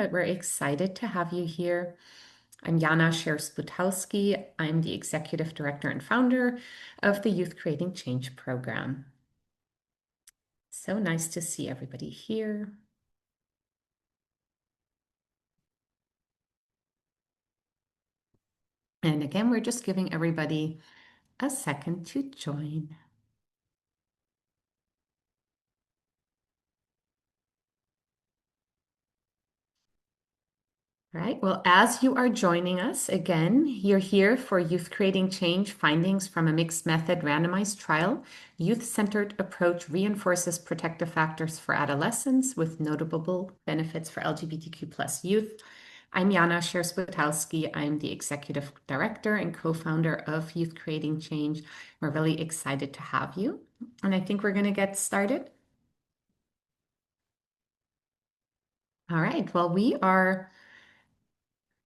but we're excited to have you here. I'm Jana Scherz-Butowski. I'm the Executive Director and founder of the Youth Creating Change program. So nice to see everybody here. And again, we're just giving everybody a second to join. All right, well, as you are joining us, again, you're here for Youth Creating Change Findings from a Mixed Method Randomized Trial. Youth-centered approach reinforces protective factors for adolescents with notable benefits for LGBTQ+ youth. I'm Jana Scherz-Butowski. I'm the Executive Director and co-founder of Youth Creating Change. We're really excited to have you. And I think we're going to get started. All right, well,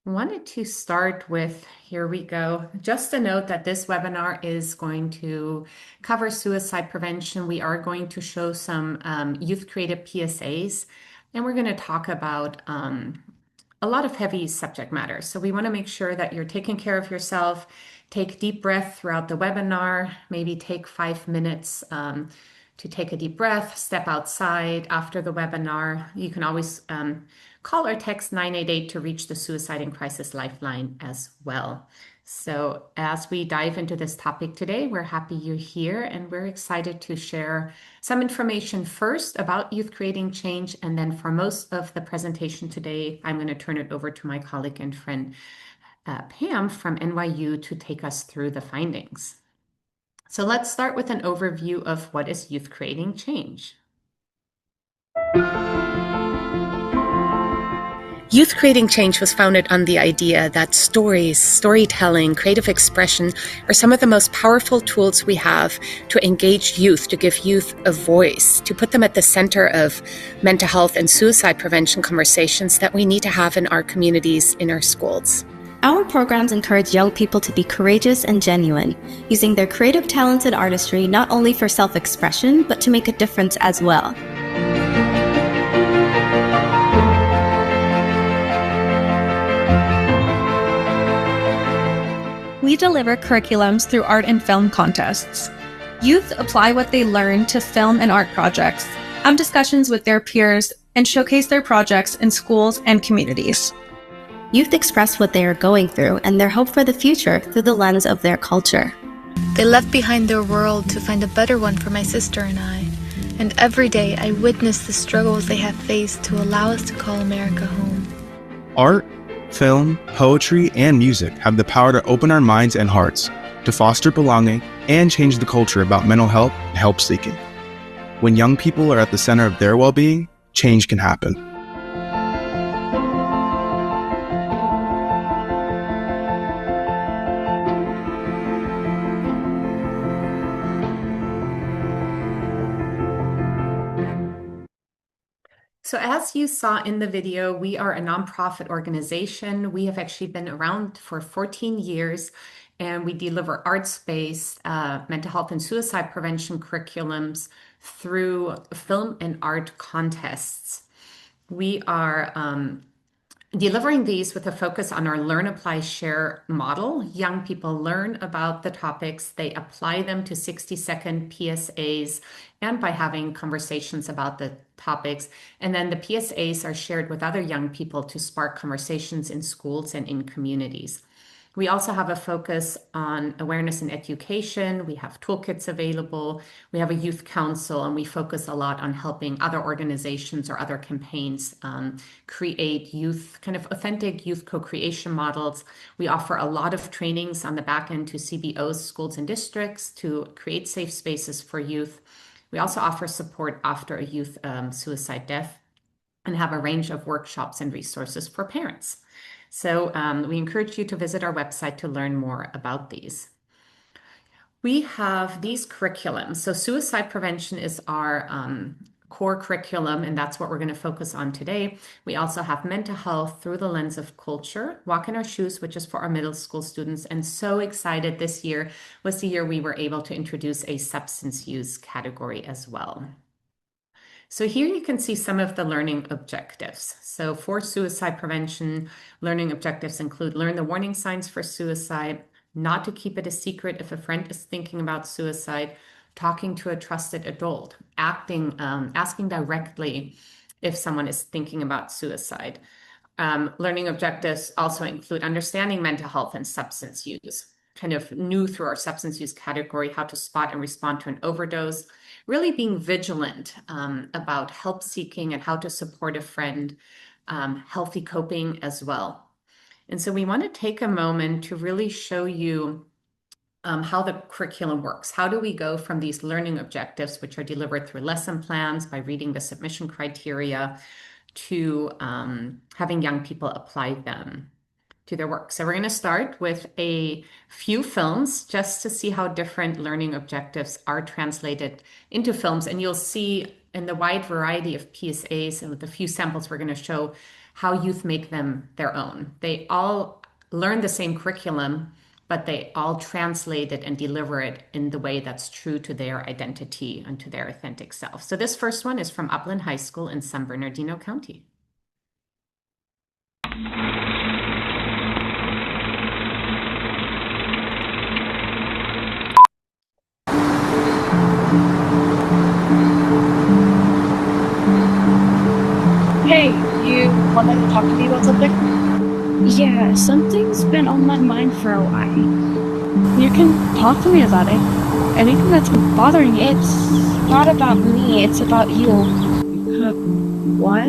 wanted to start with, here we go. Just a note that this webinar is going to cover suicide prevention. We are going to show some youth creative PSAs, and we're going to talk about a lot of heavy subject matter. So we want to make sure that you're taking care of yourself. Take deep breath throughout the webinar. Maybe take 5 minutes to take a deep breath, step outside after the webinar. You can always call or text 988 to reach the Suicide and Crisis Lifeline as well. So as we dive into this topic today, we're happy you're here and we're excited to share some information first about Youth Creating Change. And then for most of the presentation today, I'm going to turn it over to my colleague and friend, Pam from NYU, to take us through the findings. So let's start with an overview of what is Youth Creating Change. Youth Creating Change was founded on the idea that stories, storytelling, creative expression are some of the most powerful tools we have to engage youth, to give youth a voice, to put them at the center of mental health and suicide prevention conversations that we need to have in our communities, in our schools. Our programs encourage young people to be courageous and genuine, using their creative talents and artistry not only for self-expression, but to make a difference as well. We deliver curriculums through art and film contests. Youth apply what they learn to film and art projects, have discussions with their peers, and showcase their projects in schools and communities. Youth express what they are going through and their hope for the future through the lens of their culture. They left behind their world to find a better one for my sister and I. And every day I witness the struggles they have faced to allow us to call America home. Art, film, poetry, and music have the power to open our minds and hearts, to foster belonging, and change the culture about mental health and help seeking. When young people are at the center of their well-being, change can happen. So as you saw in the video, we are a nonprofit organization. We have actually been around for 14 years, and we deliver arts-based mental health and suicide prevention curriculums through film and art contests. We are delivering these with a focus on our Learn, Apply, Share model. Young people learn about the topics, they apply them to 60-second PSAs, and by having conversations about the topics. And then the PSAs are shared with other young people to spark conversations in schools and in communities. We also have a focus on awareness and education. We have toolkits available. We have a youth council, and we focus a lot on helping other organizations or other campaigns create youth, kind of authentic youth co-creation models. We offer a lot of trainings on the back end to CBOs, schools and districts, to create safe spaces for youth. We also offer support after a youth suicide death, and have a range of workshops and resources for parents. So we encourage you to visit our website to learn more about these. We have these curriculums. So suicide prevention is our core curriculum, and that's what we're going to focus on today. We also have mental health through the lens of culture, Walk in Our Shoes, which is for our middle school students. And so excited, this year was the year we were able to introduce a substance use category as well. So here you can see some of the learning objectives. So for suicide prevention, learning objectives include learn the warning signs for suicide, not to keep it a secret if a friend is thinking about suicide, talking to a trusted adult, asking directly if someone is thinking about suicide. Learning objectives also include understanding mental health and substance use, kind of new through our substance use category, how to spot and respond to an overdose, really being vigilant about help seeking and how to support a friend, healthy coping as well. And so we want to take a moment to really show you how the curriculum works. How do we go from these learning objectives, which are delivered through lesson plans by reading the submission criteria, to having young people apply them to their work. So we're going to start with a few films just to see how different learning objectives are translated into films. And you'll see in the wide variety of PSAs and with the few samples we're going to show how youth make them their own. They all learn the same curriculum, but they all translate it and deliver it in the way that's true to their identity and to their authentic self. So this first one is from Upland High School in San Bernardino County. Hey, you wanted to talk to me about something? Yeah, something's been on my mind for a while. You can talk to me about it. Anything that's been bothering you. It's not about me, it's about you. What?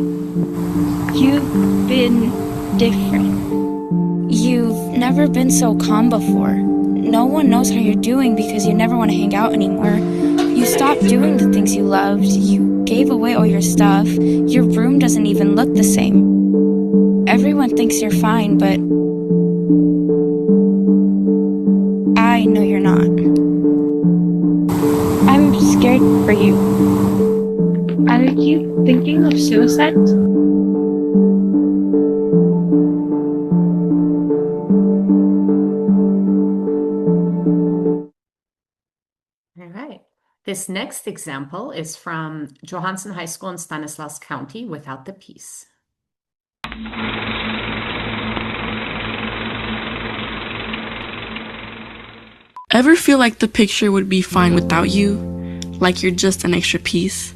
You've been different. You've never been so calm before. No one knows how you're doing because you never want to hang out anymore. You stopped doing the things you loved. You gave away all your stuff. Your room doesn't even look the same. Everyone thinks you're fine, but I know you're not. I'm scared for you. Are you thinking of suicide? All right. This next example is from Johansson High School in Stanislaus County without the piece. Ever feel like the picture would be fine without you? Like you're just an extra piece?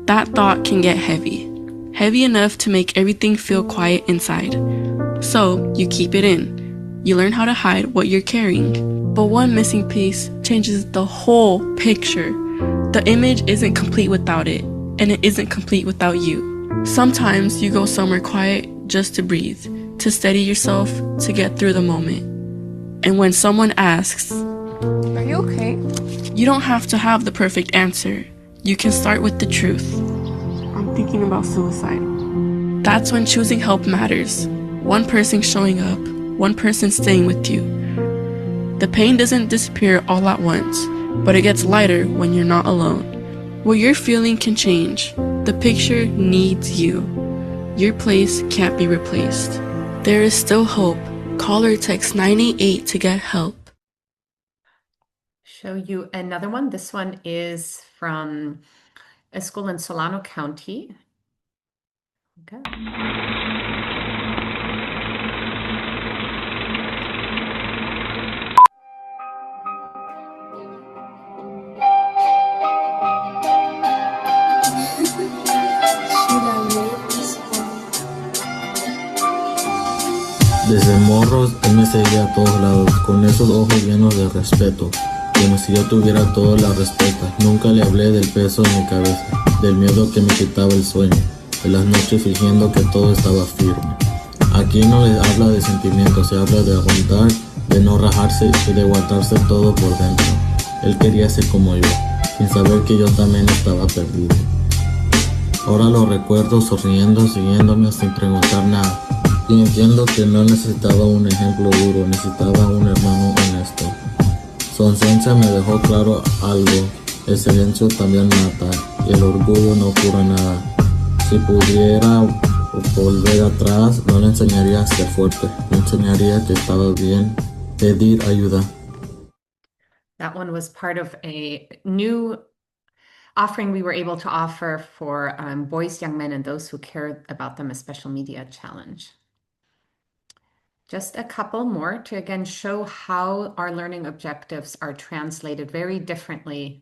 That thought can get heavy. Heavy enough to make everything feel quiet inside. So you keep it in. You learn how to hide what you're carrying. But one missing piece changes the whole picture. The image isn't complete without it, and it isn't complete without you. Sometimes you go somewhere quiet just to breathe, to steady yourself, to get through the moment. And when someone asks, Are you okay? you don't have to have the perfect answer. You can start with the truth. I'm thinking about suicide. That's when choosing help matters. One person showing up, one person staying with you. The pain doesn't disappear all at once, but it gets lighter when you're not alone. What you're feeling can change. The picture needs you. Your place can't be replaced. There is still hope. Call or text 988 to get help. Show you another one. This one is from a school in Solano County. Okay. Desde morros, él me seguía a todos lados, con esos ojos llenos de respeto, como si yo tuviera todas las respuestas. Nunca le hablé del peso en mi cabeza, del miedo que me quitaba el sueño, de las noches fingiendo que todo estaba firme. Aquí no le habla de sentimientos, se habla de aguantar, de no rajarse y de guardarse todo por dentro. Él quería ser como yo, sin saber que yo también estaba perdido. Ahora lo recuerdo sonriendo, siguiéndome sin preguntar nada. Y entiendo que no necesitaba un ejemplo duro, necesitaba un hermano honesto. Su ausencia me dejó claro algo, el silencio también mata, y el orgullo no cura nada. Si pudiera volver atrás, no le enseñaría a ser fuerte, le enseñaría que estaba bien, pedir ayuda. That one was part of a new offering we were able to offer for boys, young men, and those who care about them, a special media challenge. Just a couple more to again show how our learning objectives are translated very differently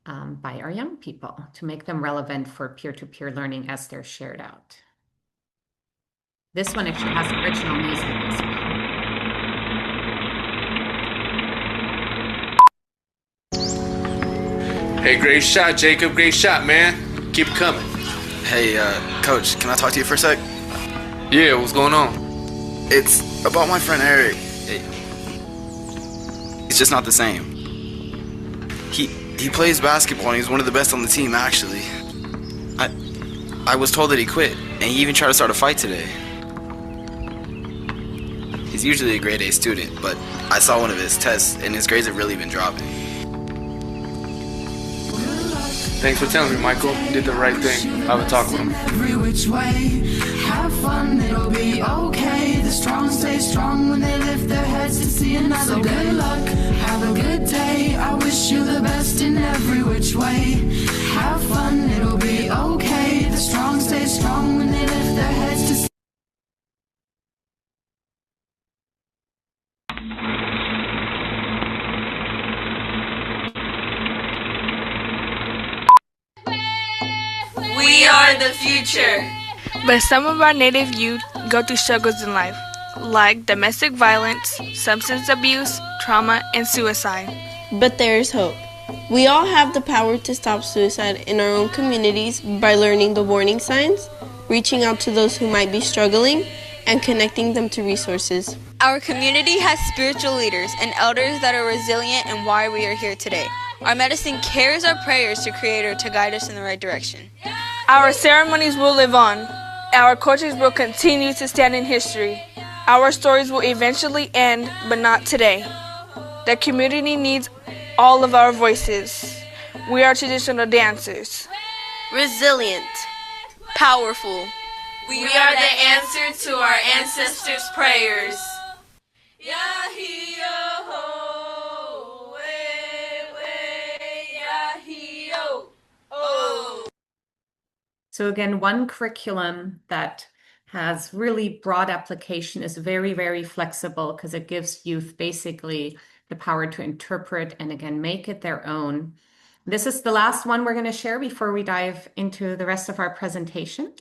by our young people to make them relevant for peer-to-peer learning as they're shared out. This one actually has original music as well. Hey, great shot, Jacob. Great shot, man. Keep it coming. Hey, Coach, can I talk to you for a sec? Yeah, what's going on? It's about my friend Eric. It's just not the same. He plays basketball and he's one of the best on the team, actually. I was told that he quit, and he even tried to start a fight today. He's usually a grade A student, but I saw one of his tests, and his grades have really been dropping. Thanks for telling me, Michael. You did the right thing. I have a talk with him. Every which way, have fun, it'll be okay. The strong stay strong when they lift their heads to see another day. So good luck, have a good day. I wish you the best in every which way. Have fun, it'll be okay. The strong stay strong when they lift their heads to see. We are the future. But some of our native youth go through struggles in life, like domestic violence, substance abuse, trauma, and suicide. But there is hope. We all have the power to stop suicide in our own communities by learning the warning signs, reaching out to those who might be struggling, and connecting them to resources. Our community has spiritual leaders and elders that are resilient and why we are here today. Our medicine carries our prayers to Creator to guide us in the right direction. Our ceremonies will live on. Our cultures will continue to stand in history. Our stories will eventually end, but not today. The community needs all of our voices. We are traditional dancers. Resilient. Powerful. We are the answer to our ancestors' prayers. So again, one curriculum that has really broad application is very, very flexible because it gives youth basically the power to interpret and again, make it their own. This is the last one we're going to share before we dive into the rest of our presentation.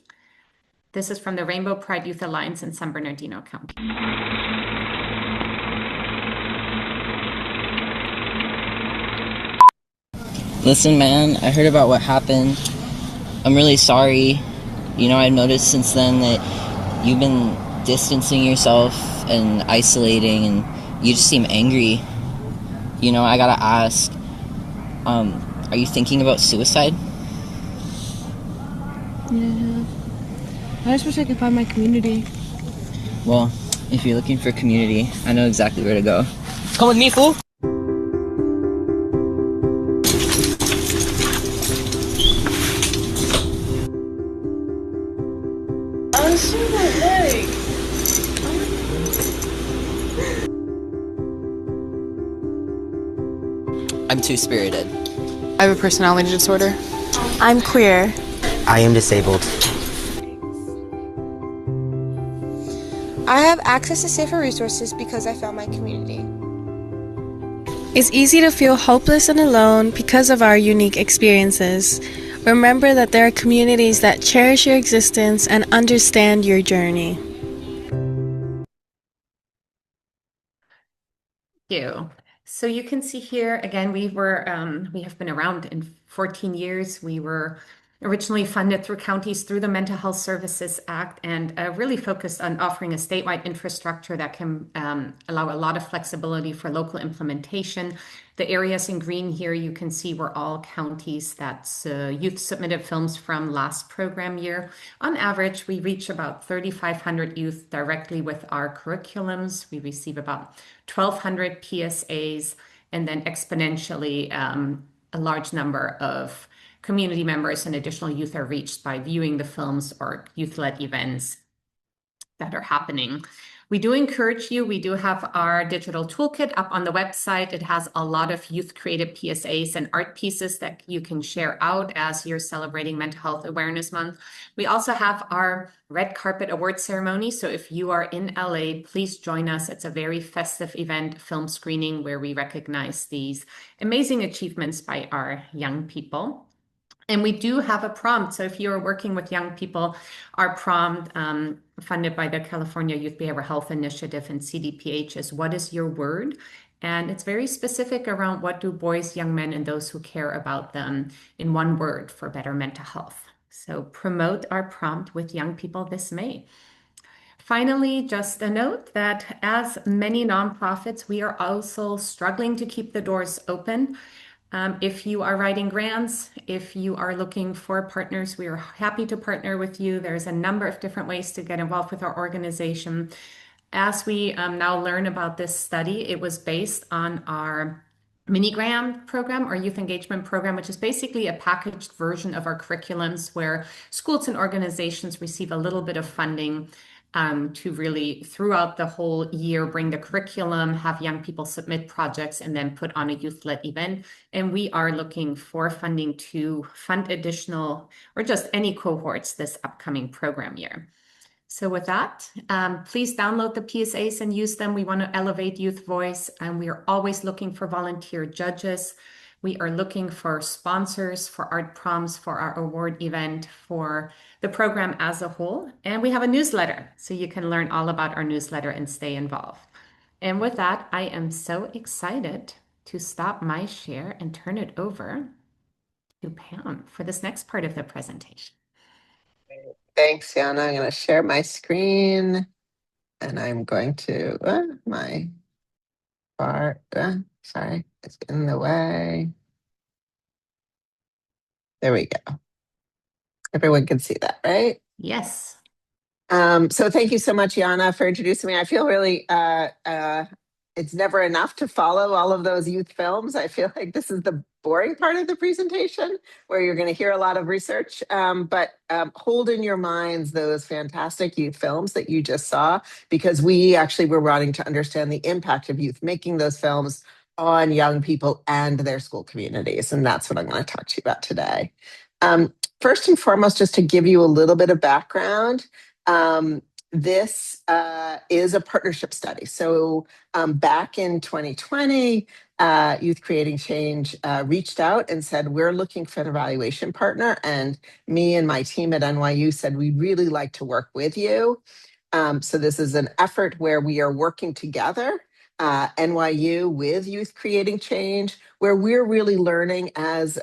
This is from the Rainbow Pride Youth Alliance in San Bernardino County. Listen, man, I heard about what happened. I'm really sorry. You know, I've noticed since then that you've been distancing yourself and isolating, and you just seem angry. You know, I gotta ask, are you thinking about suicide? Yeah. I just wish I could find my community. Well, if you're looking for community, I know exactly where to go. Come with me, fool! I'm two-spirited. I have a personality disorder. I'm queer. I am disabled. I have access to safer resources because I found my community. It's easy to feel hopeless and alone because of our unique experiences. Remember that there are communities that cherish your existence and understand your journey. Thank you. So you can see here, again, we have been around in 14 years. We were originally funded through counties through the Mental Health Services Act and really focused on offering a statewide infrastructure that can allow a lot of flexibility for local implementation. The areas in green here you can see were all counties that youth submitted films from last program year. On average, we reach about 3,500 youth directly with our curriculums. We receive about 1,200 PSAs, and then exponentially a large number of community members and additional youth are reached by viewing the films or youth-led events that are happening. We do encourage you. We do have our digital toolkit up on the website. It has a lot of youth-created PSAs and art pieces that you can share out as you're celebrating Mental Health Awareness Month. We also have our red carpet award ceremony. So if you are in LA, please join us. It's a very festive event, film screening, where we recognize these amazing achievements by our young people. And we do have a prompt. So if you're working with young people, our prompt, funded by the California Youth Behavioral Health Initiative and CDPH, is "What is your word?" And it's very specific around what do boys, young men, and those who care about them in one word for better mental health. So promote our prompt with young people this May. Finally, just a note that as many nonprofits, we are also struggling to keep the doors open. If you are writing grants, if you are looking for partners, we are happy to partner with you. There's a number of different ways to get involved with our organization. As we now learn about this study, it was based on our mini grant program, our youth engagement program, which is basically a packaged version of our curriculums where schools and organizations receive a little bit of funding to really, throughout the whole year, bring the curriculum, have young people submit projects, and then put on a youth-led event. And we are looking for funding to fund additional or just any cohorts this upcoming program year. So with that, please download the PSAs and use them. We want to elevate youth voice, and we are always looking for volunteer judges. We are looking for sponsors for art prompts, for our award event, for the program as a whole. And we have a newsletter, so you can learn all about our newsletter and stay involved. And with that, I am so excited to stop my share and turn it over to Pam for this next part of the presentation. Thanks, Yana. I'm going to share my screen, and I'm going to, my bar, sorry, it's in the way. There we go. Everyone can see that, right? Yes. So thank you so much, Yana, for introducing me. I feel really, it's never enough to follow all of those youth films. I feel like this is the boring part of the presentation where you're going to hear a lot of research, but hold in your minds those fantastic youth films that you just saw, because we actually were wanting to understand the impact of youth making those films on young people and their school communities. And that's what I'm going to talk to you about today. First and foremost, just to give you a little bit of background, this is a partnership study. So back in 2020, Youth Creating Change reached out and said, we're looking for an evaluation partner. And me and my team at NYU said, we'd really like to work with you. So this is an effort where we are working together, NYU with Youth Creating Change, where we're really learning as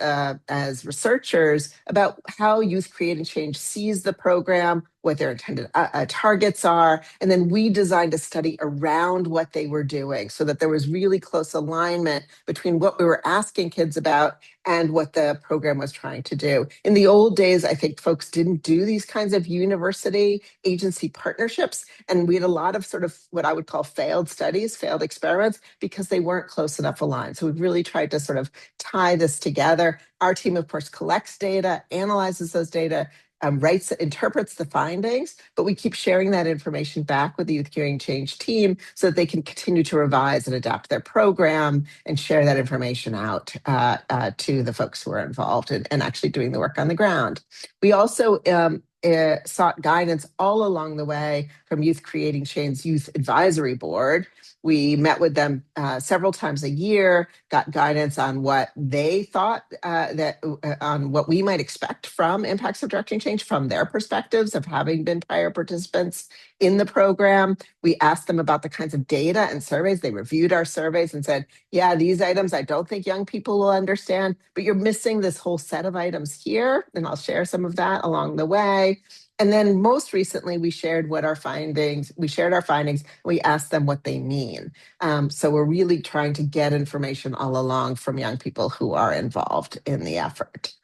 researchers about how Youth Creating Change sees the program, what their intended targets are, and then we designed a study around what they were doing so that there was really close alignment between what we were asking kids about and what the program was trying to do. In the old days, I think folks didn't do these kinds of university agency partnerships, and we had a lot of sort of what I would call failed studies, failed experiments, because they weren't close enough aligned. So we've really tried to sort of tie this together. Our team, of course, collects data, analyzes those data, interprets the findings, but we keep sharing that information back with the Youth Creating Change team so that they can continue to revise and adapt their program and share that information out to the folks who are involved and actually doing the work on the ground. We also sought guidance all along the way from Youth Creating Change's Youth Advisory Board. We met with them several times a year, got guidance on what they thought on what we might expect from impacts of directing change from their perspectives of having been prior participants in the program. We asked them about the kinds of data and surveys. They reviewed our surveys and said, yeah, these items I don't think young people will understand, but you're missing this whole set of items here. And I'll share some of that along the way. And then most recently, we shared our findings. We asked them what they mean. So we're really trying to get information all along from young people who are involved in the effort.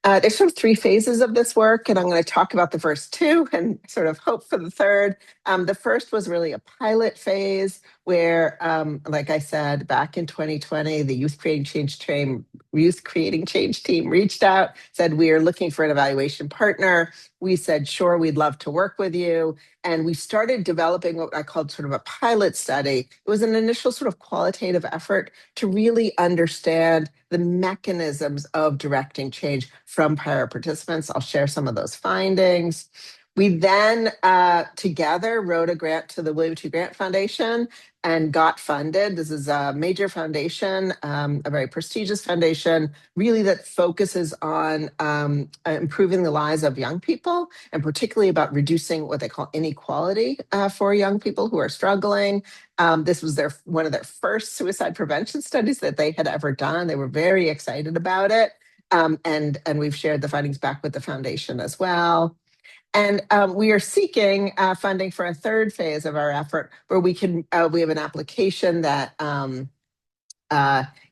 There's sort of three phases of this work, and I'm going to talk about the first two and sort of hope for the third. The first was really a pilot phase where, like I said, back in 2020, the Youth Creating Change team reached out, said, we are looking for an evaluation partner. we said, sure, we'd love to work with you. And we started developing what I called sort of a pilot study. It was an initial sort of qualitative effort to really understand the mechanisms of directing change from prior participants. I'll share some of those findings. We then together wrote a grant to the William T. Grant Foundation and got funded. This is a major foundation, a very prestigious foundation, really that focuses on improving the lives of young people, and particularly about reducing what they call inequality for young people who are struggling. This was one of their first suicide prevention studies that they had ever done. They were very excited about it. And we've shared the findings back with the foundation as well. And we are seeking funding for a third phase of our effort, where we have an application that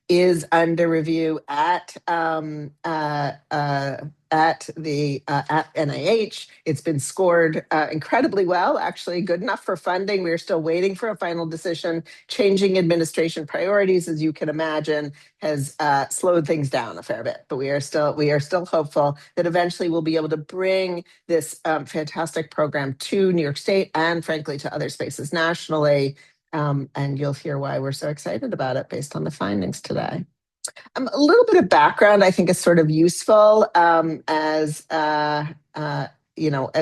is under review at NIH. It's been scored incredibly well, actually good enough for funding. We're still waiting for a final decision. Changing administration priorities, as you can imagine, has slowed things down a fair bit. But we are still hopeful that eventually we'll be able to bring this fantastic program to New York State and, frankly, to other spaces nationally. And you'll hear why we're so excited about it based on the findings today. A little bit of background I think is sort of useful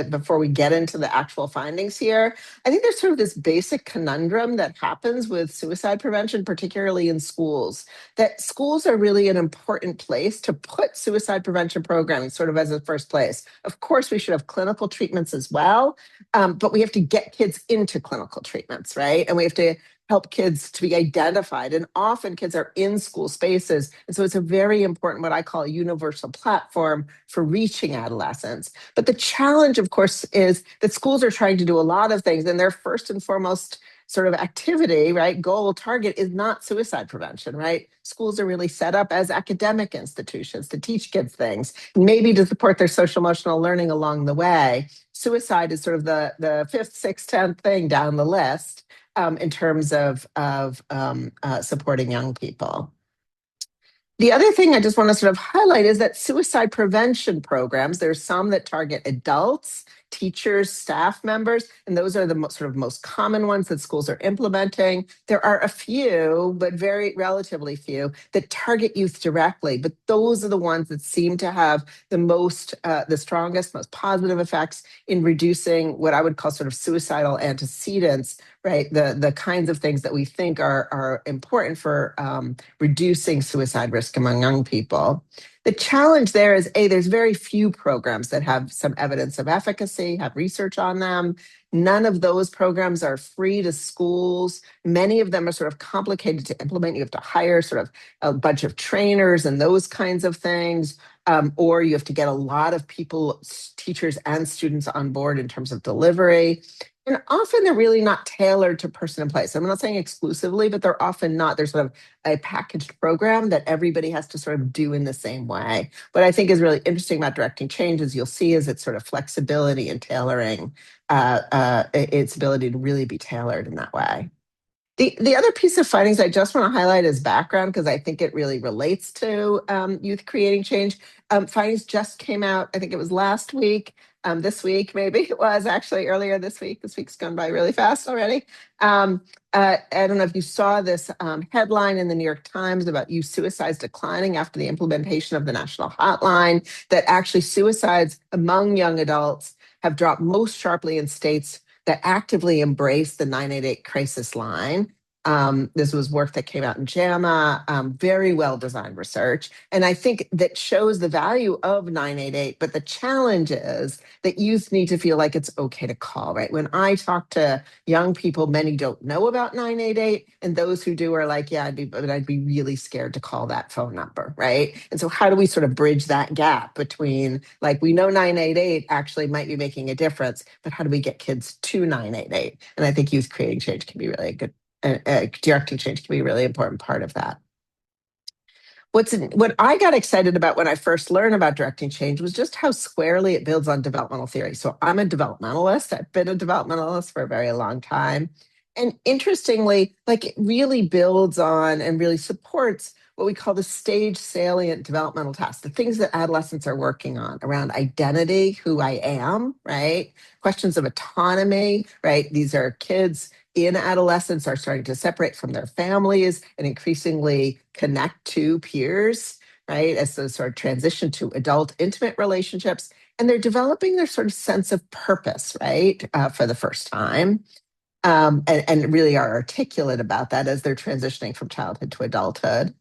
before we get into the actual findings here. I think there's sort of this basic conundrum that happens with suicide prevention, particularly in schools, that schools are really an important place to put suicide prevention programming sort of as a first place. Of course, we should have clinical treatments as well, but we have to get kids into clinical treatments, right? And we have to help kids to be identified. And often kids are in school spaces. And so it's a very important, what I call a universal platform for reaching adolescents. But the challenge, of course, is that schools are trying to do a lot of things, and their first and foremost sort of activity, right, goal, target is not suicide prevention, right? Schools are really set up as academic institutions to teach kids things, maybe to support their social emotional learning along the way. Suicide is sort of the fifth, sixth, 10th thing down the list in terms of supporting young people. The other thing I just want to sort of highlight is that suicide prevention programs, there's some that target adults, teachers, staff members, and those are the most common ones that schools are implementing. There are a few, but very relatively few, that target youth directly, but those are the ones that seem to have the strongest, most positive effects in reducing what I would call sort of suicidal antecedents, right? The kinds of things that we think are important for reducing suicide risk among young people. The challenge there is, there's very few programs that have some evidence of efficacy, have research on them. None of those programs are free to schools. Many of them are sort of complicated to implement. You have to hire sort of a bunch of trainers and those kinds of things. Or you have to get a lot of people, teachers and students on board in terms of delivery. And often they're really not tailored to person and place. I'm not saying exclusively, but they're often not. There's sort of a packaged program that everybody has to sort of do in the same way. What I think is really interesting about directing change, as you'll see, is its sort of flexibility and tailoring, its ability to really be tailored in that way. The other piece of findings I just want to highlight is background, because I think it really relates to youth creating change. Findings just came out, I think it was last week, this week, maybe it was actually earlier this week. This week's gone by really fast already. I don't know if you saw this headline in the New York Times about youth suicides declining after the implementation of the national hotline, that actually suicides among young adults have dropped most sharply in states that actively embrace the 988 crisis line. This was work that came out in JAMA, very well-designed research. And I think that shows the value of 988, but the challenge is that youth need to feel like it's okay to call, right? When I talk to young people, many don't know about 988, and those who do are like, yeah, I'd be really scared to call that phone number, right? And so how do we sort of bridge that gap between, like, we know 988 actually might be making a difference, but how do we get kids to 988? And I think youth creating change can be really a good directing change can be a really important part of that. What I got excited about when I first learned about directing change was just how squarely it builds on developmental theory. So I'm a developmentalist. I've been a developmentalist for a very long time. And interestingly, like it really builds on and really supports what we call the stage salient developmental tasks, the things that adolescents are working on around identity, who I am, right? Questions of autonomy, right? These are kids in adolescence are starting to separate from their families and increasingly connect to peers, right? As they sort of transition to adult intimate relationships. And they're developing their sort of sense of purpose, right? For the first time. And really are articulate about that as they're transitioning from childhood to adulthood.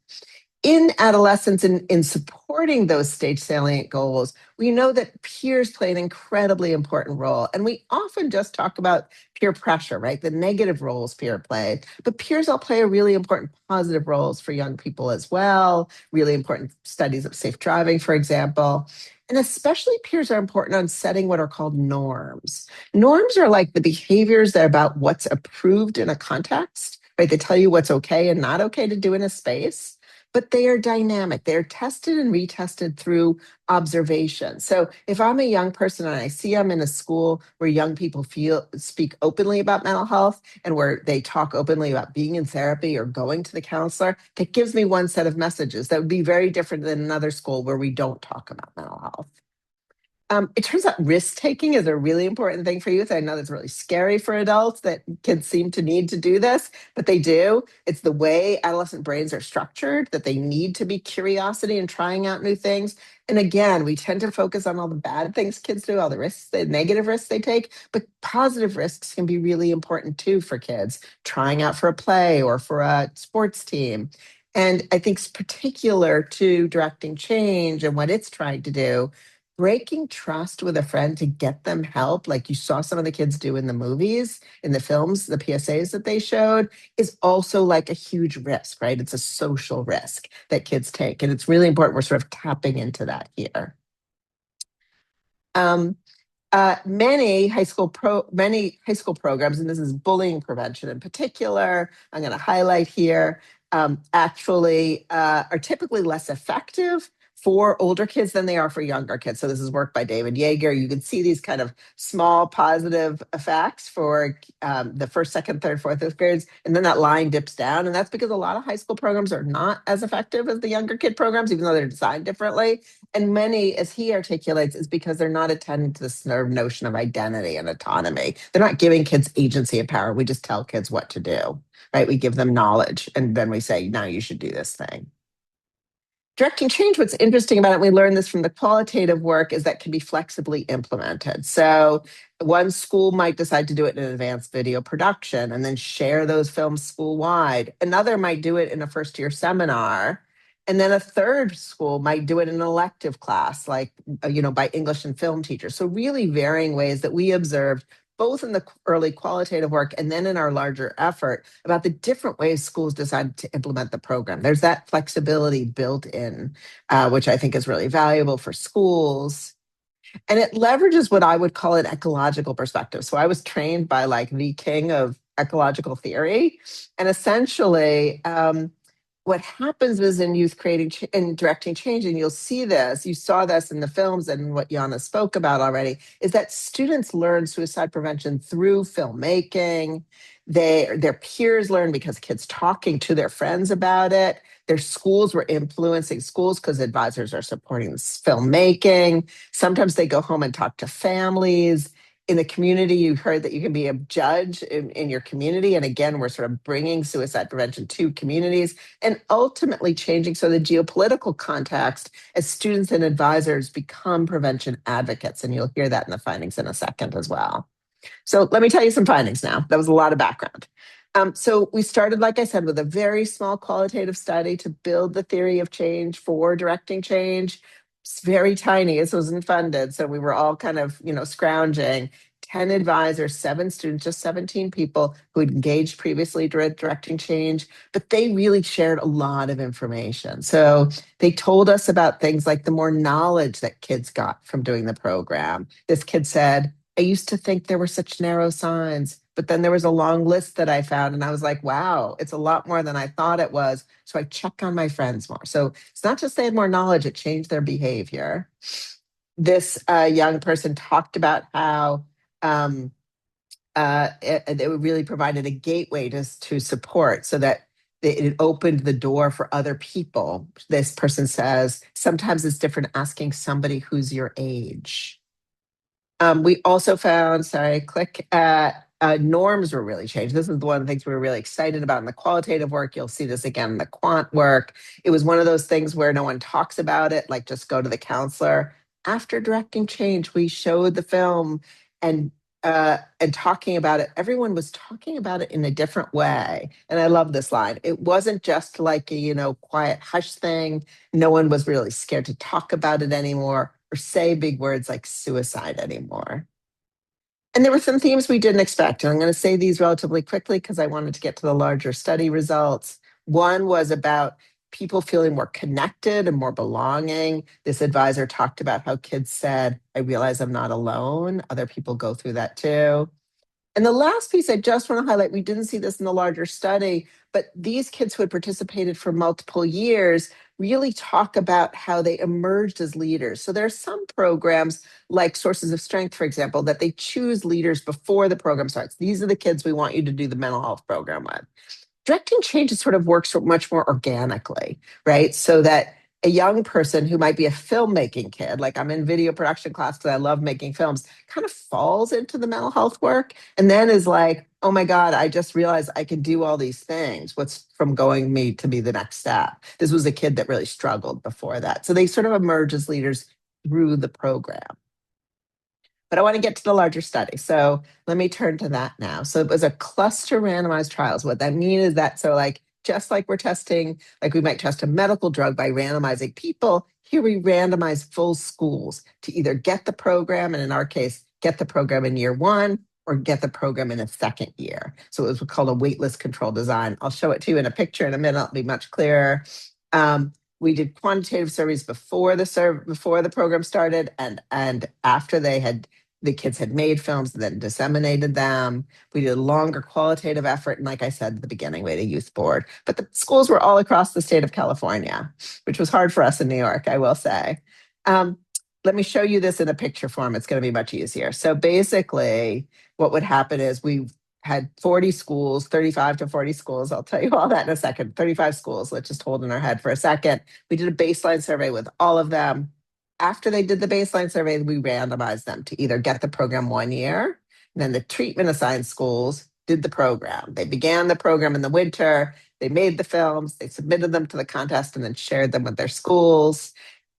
In adolescence, in supporting those stage salient goals, we know that peers play an incredibly important role. And we often just talk about peer pressure, right? The negative roles peer play, but peers all play a really important positive roles for young people as well. Really important studies of safe driving, for example. And especially peers are important on setting what are called norms. Norms are like the behaviors that are about what's approved in a context, right? They tell you what's okay and not okay to do in a space, but they are dynamic. They're tested and retested through observation. So if I'm a young person and I see I'm in a school where young people speak openly about mental health and where they talk openly about being in therapy or going to the counselor, that gives me one set of messages that would be very different than another school where we don't talk about mental health. It turns out risk taking is a really important thing for youth. I know that's really scary for adults that kids seem to need to do this, but they do. It's the way adolescent brains are structured that they need to be curiosity and trying out new things. And again, we tend to focus on all the bad things kids do, all the risks, the negative risks they take, but positive risks can be really important too for kids, trying out for a play or for a sports team. And I think it's particular to directing change and what it's trying to do, breaking trust with a friend to get them help, like you saw some of the kids do in the movies, in the films, the PSAs that they showed, is also like a huge risk, right? It's a social risk that kids take. And it's really important we're sort of tapping into that here. Many high school programs, and this is bullying prevention in particular, I'm going to highlight here, actually are typically less effective for older kids than they are for younger kids. So this is work by David Yeager. You can see these kind of small positive effects for the first, second, third, fourth, fifth grades, and then that line dips down. And that's because a lot of high school programs are not as effective as the younger kid programs, even though they're designed differently. And many, as he articulates, is because they're not attending to this notion of identity and autonomy. They're not giving kids agency and power. We just tell kids what to do, right? We give them knowledge, and then we say, now you should do this thing. Directing change, what's interesting about it, we learned this from the qualitative work, is that can be flexibly implemented. So one school might decide to do it in an advanced video production and then share those films school-wide. Another might do it in a first-year seminar. And then a third school might do it in an elective class, like, by English and film teachers. So really varying ways that we observed both in the early qualitative work and then in our larger effort about the different ways schools decided to implement the program. There's that flexibility built in, which I think is really valuable for schools. And it leverages what I would call an ecological perspective. So I was trained by like the king of ecological theory. And essentially, what happens is in youth creating and directing change, and you'll see this, you saw this in the films and what Yana spoke about already, is that students learn suicide prevention through filmmaking. Their peers learn because kids talking to their friends about it. Their schools were influencing schools because advisors are supporting this filmmaking. Sometimes they go home and talk to families. In the community, you heard that you can be a judge in your community. And again, we're sort of bringing suicide prevention to communities and ultimately changing so the geopolitical context as students and advisors become prevention advocates. And you'll hear that in the findings in a second as well. So let me tell you some findings now. That was a lot of background. So we started, like I said, with a very small qualitative study to build the theory of change for directing change. It's very tiny. This wasn't funded. So we were all kind of, scrounging. 10 advisors, 7 students, just 17 people who had engaged previously directing change, but they really shared a lot of information. So they told us about things like the more knowledge that kids got from doing the program. This kid said, I used to think there were such narrow signs, but then there was a long list that I found and I was like, wow, it's a lot more than I thought it was. So I check on my friends more. So it's not just they had more knowledge, it changed their behavior. This young person talked about how it really provided a gateway to support, so that it opened the door for other people. This person says, sometimes it's different asking somebody who's your age. We also found, norms were really changed. This is one of the things we were really excited about in the qualitative work. You'll see this again in the quant work. It was one of those things where no one talks about it, like just go to the counselor. After directing change, we showed the film and talking about it. Everyone was talking about it in a different way. And I love this line. It wasn't just like a, quiet hush thing. No one was really scared to talk about it anymore or say big words like suicide anymore. And there were some themes we didn't expect. And I'm going to say these relatively quickly because I wanted to get to the larger study results. One was about people feeling more connected and more belonging. This advisor talked about how kids said, I realize I'm not alone. Other people go through that too. And the last piece I just want to highlight, we didn't see this in the larger study, but these kids who had participated for multiple years really talk about how they emerged as leaders. So there are some programs like Sources of Strength, for example, that they choose leaders before the program starts. These are the kids we want you to do the mental health program with. Directing change sort of works much more organically, right? So that a young person who might be a filmmaking kid, like I'm in video production class because I love making films, kind of falls into the mental health work and then is like, oh my God, I just realized I can do all these things. What's from going me to be the next step? This was a kid that really struggled before that. So they sort of emerge as leaders through the program. But I want to get to the larger study. So let me turn to that now. So it was a cluster randomized trials. What that means is that, just like we're testing, like we might test a medical drug by randomizing people, here we randomize full schools to either get the program, and in our case, get the program in year 1 or get the program in a second year. So it was called a waitlist control design. I'll show it to you in a picture in a minute. It'll be much clearer. We did quantitative surveys before the program started and after the kids had made films and then disseminated them. We did a longer qualitative effort. And like I said at the beginning, we had a youth board. But the schools were all across the state of California, which was hard for us in New York, I will say. Let me show you this in a picture form. It's going to be much easier. So basically, what would happen is we had 40 schools, 35 to 40 schools. I'll tell you all that in a second. 35 schools. Let's just hold in our head for a second. We did a baseline survey with all of them. After they did the baseline survey, we randomized them to either get the program 1 year, and then the treatment assigned schools did the program. They began the program in the winter. They made the films. They submitted them to the contest and then shared them with their schools.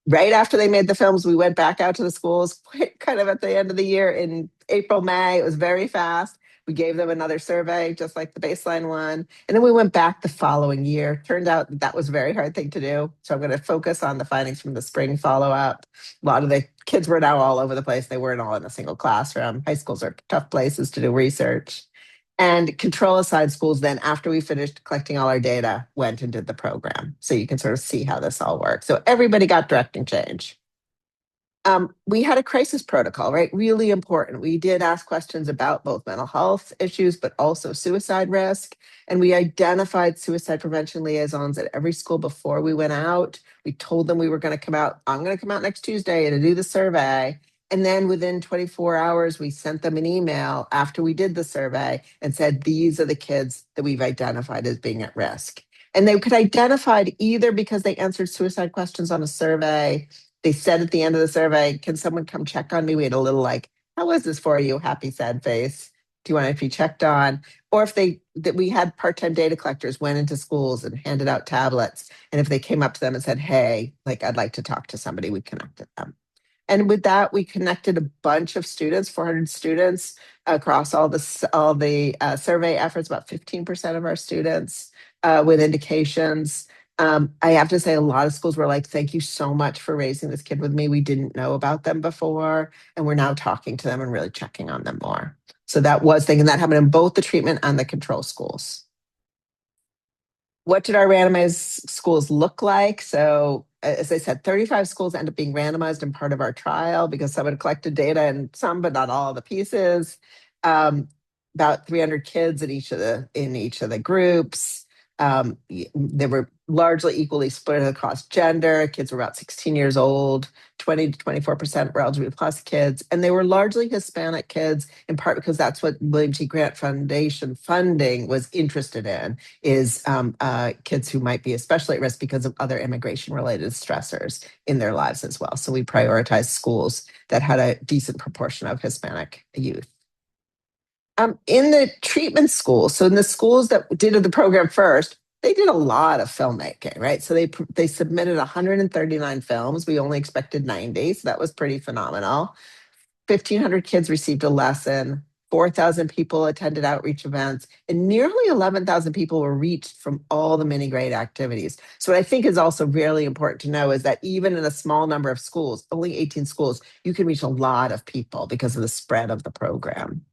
Right after they made the films, we went back out to the schools kind of at the end of the year in April, May. It was very fast. We gave them another survey, just like the baseline one. And then we went back the following year. Turned out that was a very hard thing to do. So I'm going to focus on the findings from the spring follow-up. A lot of the kids were now all over the place. They weren't all in a single classroom. High schools are tough places to do research. And control assigned schools then, after we finished collecting all our data, went and did the program. So you can sort of see how this all works. So everybody got directing change. We had a crisis protocol, right? Really important. We did ask questions about both mental health issues, but also suicide risk. And we identified suicide prevention liaisons at every school before we went out. We told them we were going to come out. I'm going to come out next Tuesday to do the survey. And then within 24 hours, we sent them an email after we did the survey and said, these are the kids that we've identified as being at risk. And they could identify it either because they answered suicide questions on a survey. They said at the end of the survey, can someone come check on me? We had a little like, how was this for you? Happy, sad face. Do you want to be checked on? Or if we had part-time data collectors went into schools and handed out tablets. And if they came up to them and said, hey, I'd like to talk to somebody, we connected them. And with that, we connected a bunch of students, 400 students across all the survey efforts, about 15% of our students with indications. I have to say a lot of schools were like, thank you so much for raising this kid with me. We didn't know about them before, and we're now talking to them and really checking on them more. So that was thing, and that happened in both the treatment and the control schools. What did our randomized schools look like? So as I said, 35 schools end up being randomized in part of our trial because someone collected data and some, but not all of the pieces. About 300 kids in each of the groups. They were largely equally split across gender. Kids were about 16 years old. 20 to 24% were LGBT plus kids, and they were largely Hispanic kids, in part because that's what William T. Grant Foundation funding was interested in, is kids who might be especially at risk because of other immigration-related stressors in their lives as well. So we prioritized schools that had a decent proportion of Hispanic youth. In the treatment schools, so in the schools that did the program first, they did a lot of filmmaking, right? So they submitted 139 films. We only expected 90, so that was pretty phenomenal. 1,500 kids received a lesson. 4,000 people attended outreach events, and nearly 11,000 people were reached from all the mini grade activities. So what I think is also really important to know is that even in a small number of schools, only 18 schools, you can reach a lot of people because of the spread of the program.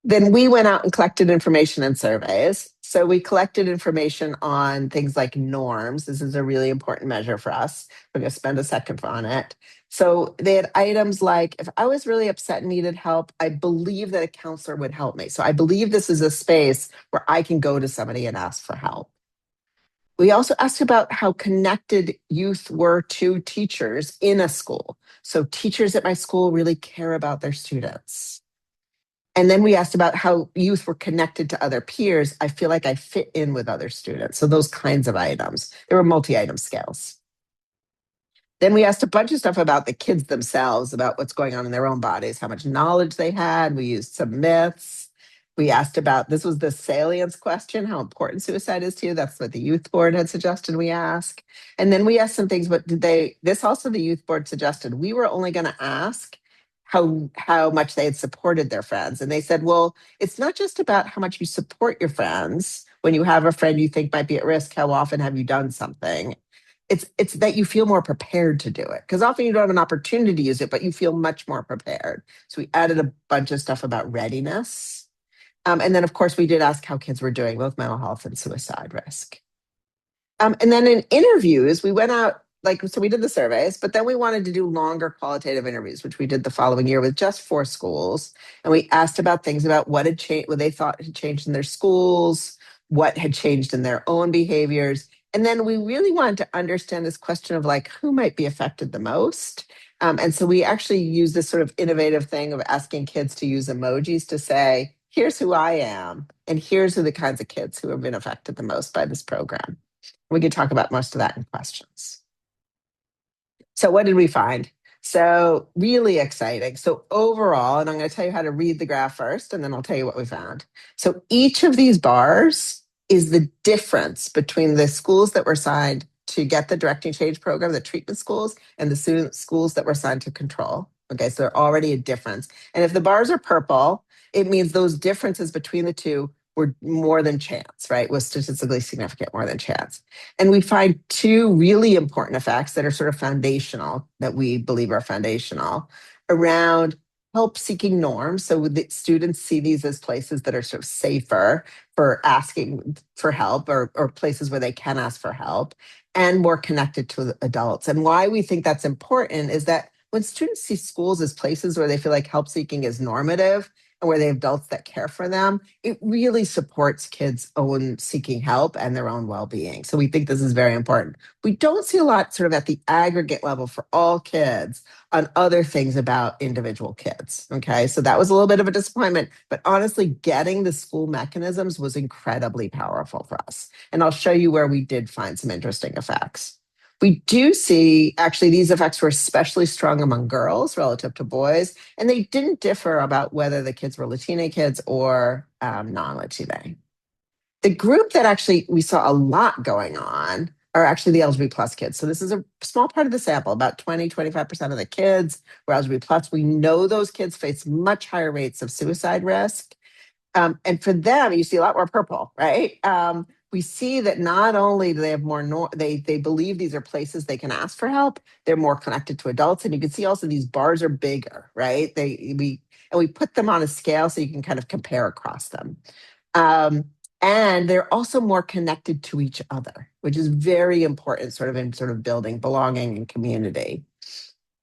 Then we went out and collected information and surveys. So we collected information on things like norms. This is a really important measure for us. We're going to spend a second on it. So they had items like, if I was really upset and needed help, I believe that a counselor would help me. So I believe this is a space where I can go to somebody and ask for help. We also asked about how connected youth were to teachers in a school. So teachers at my school really care about their students. And then we asked about how youth were connected to other peers. I feel like I fit in with other students. So those kinds of items. There were multi-item scales. Then we asked a bunch of stuff about the kids themselves, about what's going on in their own bodies, how much knowledge they had. We used some myths. We asked about, this was the salience question, how important suicide is to you. That's what the youth board had suggested we ask. And then we asked some things, but this also the youth board suggested. We were only going to ask how much they had supported their friends. And they said, well, it's not just about how much you support your friends. When you have a friend you think might be at risk, how often have you done something? It's that you feel more prepared to do it. Because often you don't have an opportunity to use it, but you feel much more prepared. So we added a bunch of stuff about readiness. And then, of course, we did ask how kids were doing with mental health and suicide risk. And then in interviews, we went out, so we did the surveys, but then we wanted to do longer qualitative interviews, which we did the following year with just 4 schools. And we asked about things about what had changed, what they thought had changed in their schools, what had changed in their own behaviors. And then we really wanted to understand this question of who might be affected the most. And so we actually used this sort of innovative thing of asking kids to use emojis to say, here's who I am, and here's who the kinds of kids who have been affected the most by this program. We could talk about most of that in questions. So what did we find? So really exciting. So overall, and I'm going to tell you how to read the graph first, and then I'll tell you what we found. So each of these bars is the difference between the schools that were assigned to get the directing change program, the treatment schools, and the schools that were assigned to control. Okay, so they're already a difference. And if the bars are purple, it means those differences between the two were more than chance, right? Was statistically significant, more than chance. And we find 2 really important effects that are sort of foundational, that we believe are foundational, around help-seeking norms. So the students see these as places that are sort of safer for asking for help, or places where they can ask for help, and more connected to adults. And why we think that's important is that when students see schools as places where they feel like help-seeking is normative, and where they have adults that care for them, it really supports kids' own seeking help and their own well-being. So we think this is very important. We don't see a lot sort of at the aggregate level for all kids on other things about individual kids. Okay, so that was a little bit of a disappointment, but honestly, getting the school mechanisms was incredibly powerful for us. And I'll show you where we did find some interesting effects. We do see, actually, these effects were especially strong among girls relative to boys, and they didn't differ about whether the kids were Latina kids or non-Latina. The group that actually we saw a lot going on are actually the LGBT plus kids. So this is a small part of the sample, about 25% of the kids were LGBT plus. We know those kids face much higher rates of suicide risk. And for them, you see a lot more purple, right? We see that not only do they have more, they believe these are places they can ask for help, they're more connected to adults. And you can see also these bars are bigger, right? We put them on a scale so you can kind of compare across them. And they're also more connected to each other, which is very important in building belonging and community.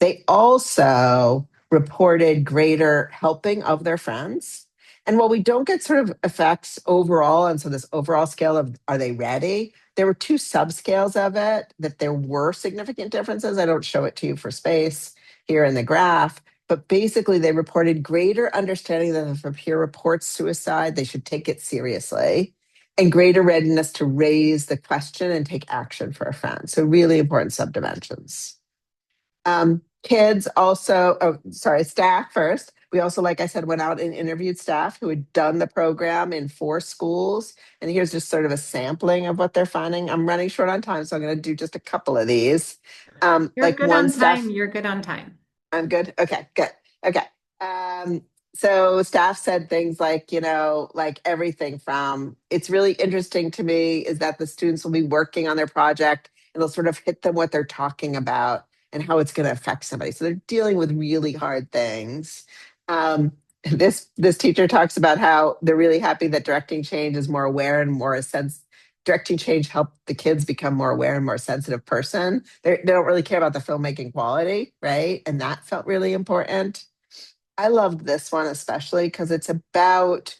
They also reported greater helping of their friends. And while we don't get sort of effects overall, and so this overall scale of are they ready, there were two subscales of it that there were significant differences. I don't show it to you for space here in the graph, but basically they reported greater understanding that if a peer reports suicide, they should take it seriously, and greater readiness to raise the question and take action for a friend. So really important subdimensions. Kids also, staff first. We also, like I said, went out and interviewed staff who had done the program in 4 schools. And here's just sort of a sampling of what they're finding. I'm running short on time, so I'm going to do just a couple of these. You're Like good one on staff. time. You're good on time. I'm good. Okay, good. Okay. So staff said things like, like everything from, it's really interesting to me is that the students will be working on their project and it'll sort of hit them what they're talking about and how it's going to affect somebody. So they're dealing with really hard things. This teacher talks about how they're really happy that directing change is more aware and more a sense. Directing change helped the kids become more aware and more sensitive person. They don't really care about the filmmaking quality, right? And that felt really important. I loved this one especially because it's about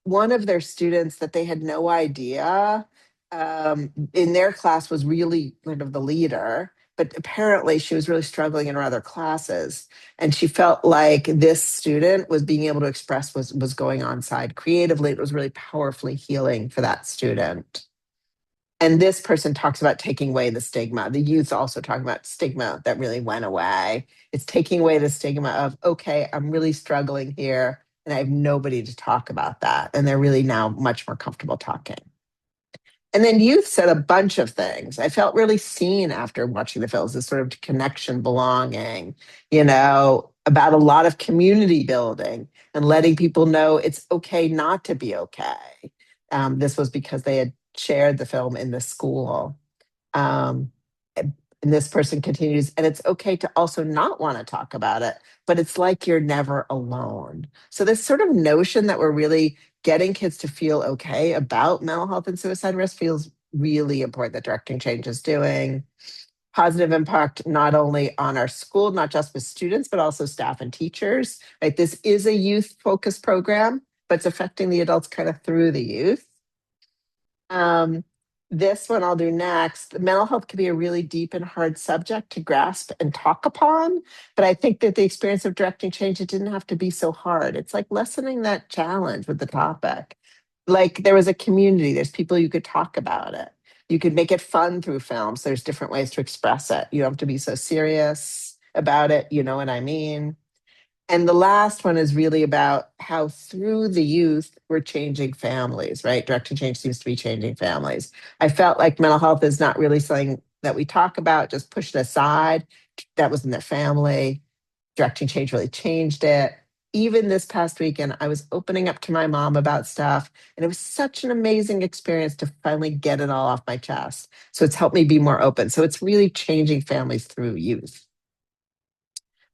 one of their students that they had no idea in their class was really kind of the leader, but apparently she was really struggling in her other classes. And she felt like this student was being able to express what was going on side creatively. It was really powerfully healing for that student. And this person talks about taking away the stigma. The youth also talking about stigma that really went away. It's taking away the stigma of, okay, I'm really struggling here and I have nobody to talk about that. And they're really now much more comfortable talking. And then youth said a bunch of things. I felt really seen after watching the films, this sort of connection, belonging, about a lot of community building and letting people know it's okay not to be okay. This was because they had shared the film in the school. And this person continues, and it's okay to also not want to talk about it, but it's like you're never alone. So this sort of notion that we're really getting kids to feel okay about mental health and suicide risk feels really important that directing change is doing. Positive impact not only on our school, not just with students, but also staff and teachers. Right? This is a youth-focused program, but it's affecting the adults kind of through the youth. This one I'll do next. Mental health can be a really deep and hard subject to grasp and talk upon, but I think that the experience of directing change, it didn't have to be so hard. It's like lessening that challenge with the topic. Like there was a community, there's people you could talk about it. You could make it fun through films. There's different ways to express it. You don't have to be so serious about it. You know what I mean? And the last one is really about how through the youth, we're changing families, right? Directing change seems to be changing families. I felt like mental health is not really something that we talk about, just push it aside. That was in their family. Directing change really changed it. Even this past weekend, I was opening up to my mom about stuff, and it was such an amazing experience to finally get it all off my chest. So it's helped me be more open. So it's really changing families through youth.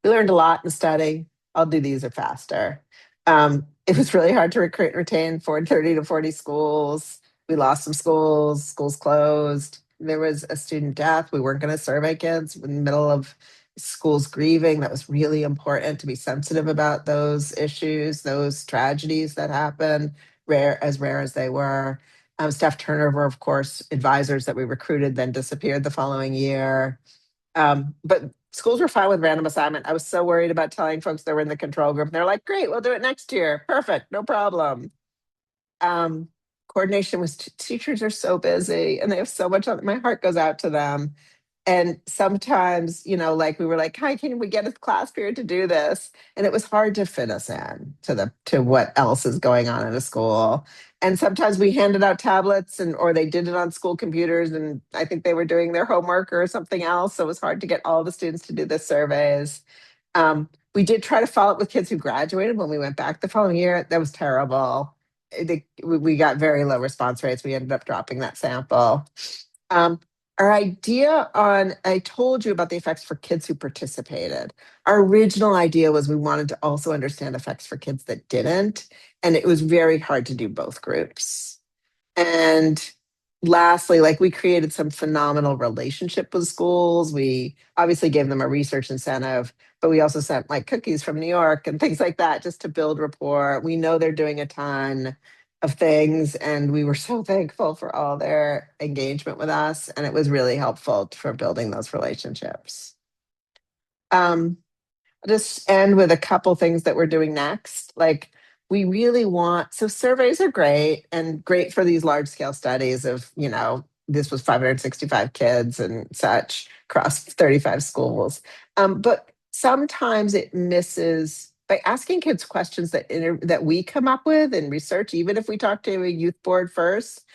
We learned a lot in the study. I'll do these are faster. It was really hard to recruit and retain 30 to 40 schools. We lost some schools, schools closed. There was a student death. We weren't going to survey kids in the middle of schools grieving. That was really important to be sensitive about those issues, those tragedies that happened, rare as they were. Staff turnover, of course, advisors that we recruited then disappeared the following year. But schools were fine with random assignment. I was so worried about telling folks they were in the control group. They're like, great, we'll do it next year. Perfect, no problem. Coordination with teachers are so busy and they have so much on. My heart goes out to them. And sometimes, like we were like, hi, can we get a class period to do this? And it was hard to fit us in to what else is going on in a school. And sometimes we handed out tablets or they did it on school computers and I think they were doing their homework or something else. So it was hard to get all the students to do the surveys. We did try to follow up with kids who graduated when we went back the following year. That was terrible. We got very low response rates. We ended up dropping that sample. Our idea I told you about the effects for kids who participated. Our original idea was we wanted to also understand effects for kids that didn't. And it was very hard to do both groups. And lastly, we created some phenomenal relationship with schools. We obviously gave them a research incentive, but we also sent like cookies from New York and things like that just to build rapport. We know they're doing a ton of things, and we were so thankful for all their engagement with us, and it was really helpful for building those relationships. I'll just end with a couple things that we're doing next. Like, we really want, so surveys are great and great for these large scale studies of, this was 565 kids and such across 35 schools. But sometimes it misses by asking kids questions that we come up with in research, even if we talk to a youth board first.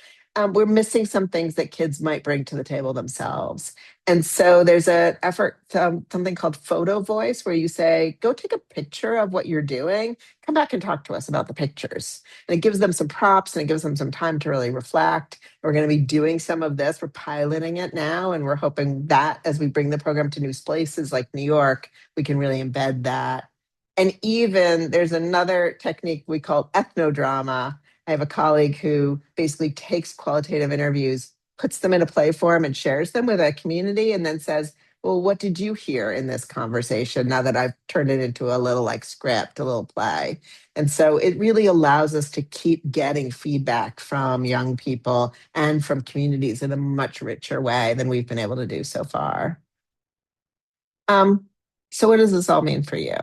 We're missing some things that kids might bring to the table themselves. And so there's an effort, something called photo voice, where you say, go take a picture of what you're doing, come back and talk to us about the pictures. And it gives them some props and it gives them some time to really reflect. We're going to be doing some of this. We're piloting it now. And we're hoping that as we bring the program to new places like New York, we can really embed that. And even there's another technique we call ethnodrama. I have a colleague who basically takes qualitative interviews, puts them in a play form and shares them with a community, and then says, well, what did you hear in this conversation now that I've turned it into a little like script, a little play? And so it really allows us to keep getting feedback from young people and from communities in a much richer way than we've been able to do so far. So what does this all mean for you?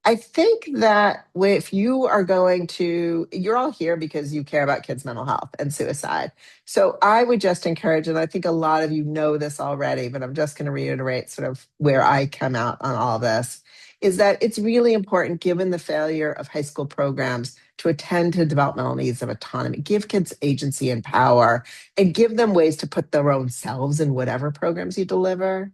I think that if you are you're all here because you care about kids' mental health and suicide. So I would just encourage, and I think a lot of you know this already, but I'm just going to reiterate sort of where I come out on all this, is that it's really important, given the failure of high school programs, to attend to developmental needs of autonomy, give kids agency and power, and give them ways to put their own selves in whatever programs you deliver.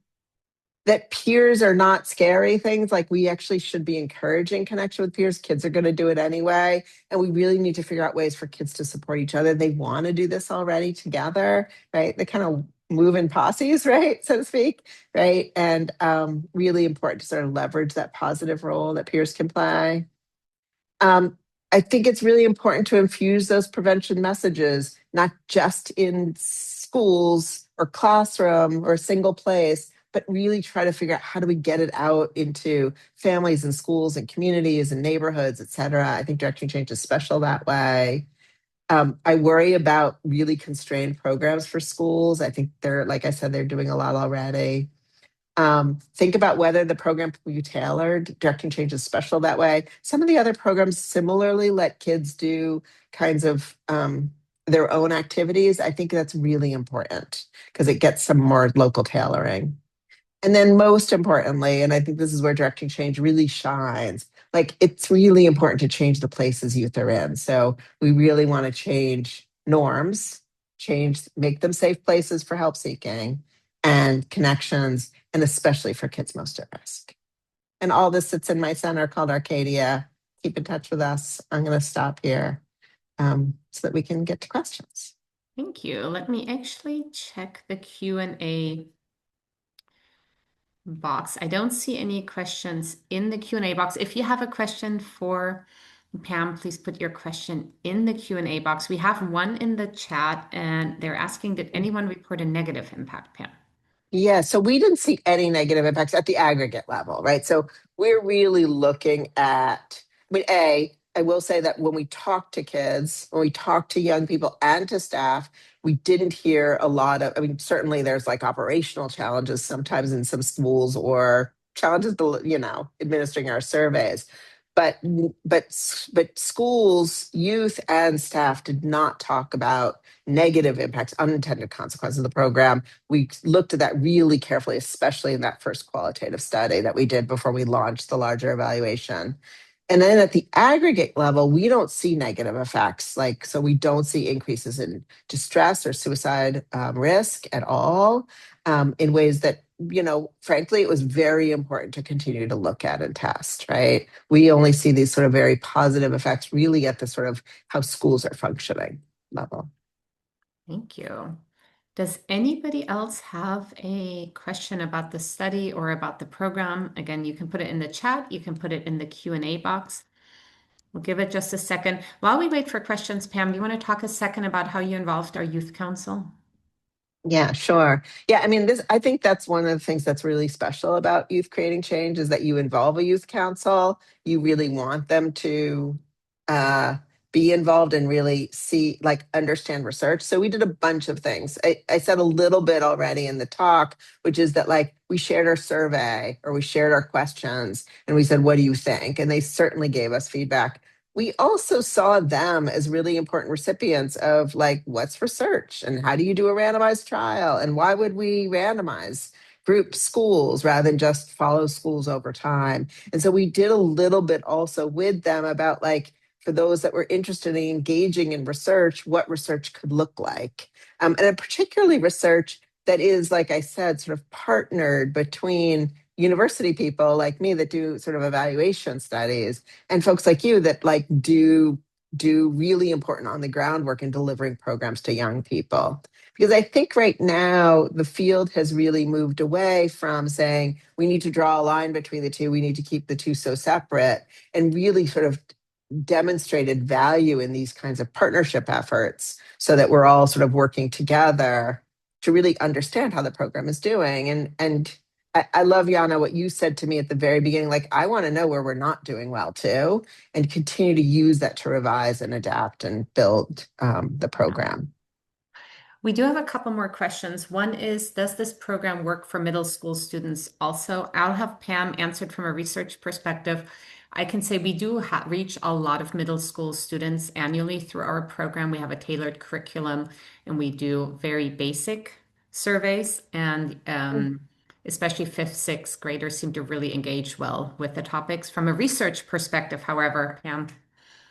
That peers are not scary things. Like, we actually should be encouraging connection with peers. Kids are going to do it anyway. And we really need to figure out ways for kids to support each other. They want to do this already together, right? They kind of move in posses, right? So to speak, right? And really important to sort of leverage that positive role that peers can play. I think it's really important to infuse those prevention messages, not just in schools or classroom or a single place, but really try to figure out how do we get it out into families and schools and communities and neighborhoods, et cetera. I think Directing Change is special that way. I worry about really constrained programs for schools. I think like I said, they're doing a lot already. Think about whether the program will be tailored. Directing Change is special that way. Some of the other programs similarly let kids do kinds of their own activities. I think that's really important because it gets some more local tailoring. And then most importantly, and I think this is where Directing Change really shines, like, it's really important to change the places youth are in. So we really want to change norms, make them safe places for help seeking and connections, and especially for kids most at risk. And all this sits in my center called ARCADIA. Keep in touch with us. I'm going to stop here so that we can get to questions. Thank you. Let me actually check the Q&A box. I don't see any questions in the Q&A box. If you have a question for Pam, please put your question in the Q&A box. We have one in the chat, and they're asking, did anyone report a negative impact, Pam? Yeah, so we didn't see any negative impacts at the aggregate level, right? So we're really looking at, I will say that when we talk to kids, when we talk to young people and to staff, we didn't hear a lot of, certainly there's like operational challenges sometimes in some schools or challenges, administering our surveys. But schools, youth, and staff did not talk about negative impacts, unintended consequences of the program. We looked at that really carefully, especially in that first qualitative study that we did before we launched the larger evaluation. And then at the aggregate level, we don't see negative effects. So we don't see increases in distress or suicide risk at all in ways that, frankly, it was very important to continue to look at and test, right? We only see these sort of very positive effects really at the sort of how schools are functioning level. Thank you. Does anybody else have a question about the study or about the program? Again, you can put it in the chat. You can put it in the Q&A box. We'll give it just a second. While we wait for questions, Pam, do you want to talk a second about how you involved our youth council? Yeah, sure. Yeah, I mean, I think that's one of the things that's really special about youth creating change is that you involve a youth council. You really want them to uh, be involved and really see, like, understand research. So we did a bunch of things. I said a little bit already in the talk, which is that, like, we shared our survey or we shared our questions and we said, what do you think? And they certainly gave us feedback. We also saw them as really important recipients of, like, what's research and how do you do a randomized trial and why would we randomize group schools rather than just follow schools over time. And so we did a little bit also with them about, like, for those that were interested in engaging in research, what research could look like. And particularly research that is, like I said, sort of partnered between university people like me that do sort of evaluation studies and folks like you that, like, do really important on the groundwork in delivering programs to young people. Because I think right now the field has really moved away from saying we need to draw a line between the two, we need to keep the two so separate, and really sort of demonstrated value in these kinds of partnership efforts so that we're all sort of working together to really understand how the program is doing. And I love, Yana, what you said to me at the very beginning. Like, I want to know where we're not doing well too, and continue to use that to revise and adapt and build the program. We do have a couple more questions. One is, does this program work for middle school students also? I'll have Pam answered from a research perspective. I can say we do reach a lot of middle school students annually through our program. We have a tailored curriculum and we do very basic surveys, and especially fifth, sixth graders seem to really engage well with the topics. From a research perspective, however, Pam.